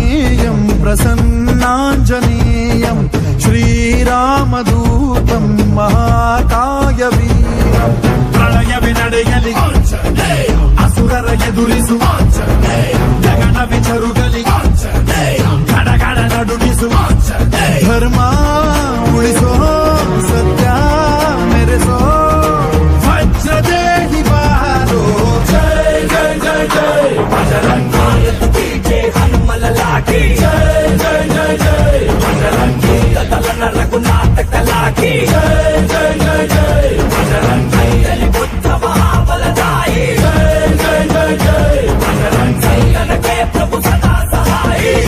आञ्जनेयं प्रसन्नाञ्जनेयं श्रीरामदूतं महाकायवीरं प्रलयवि ನಡೆಯಲಿ असुरर ಎದುರಿಸು ಗಗನವಿ ಚರುಗಲಿ ಗಡಗಡ ನಡುಗಿಸು ಧರ್ಮ ಉಳಿಸೋ ಸತ್ಯ ಮೆರೆಸೋ ವಜ್ರದೇಹಿ ಬಾರೋ ಜೈ ಜೈ ಜೈ ಜೈ ಬಜರಂಗ ಹನುಮಲ ಲಾಠಿ ಜೈ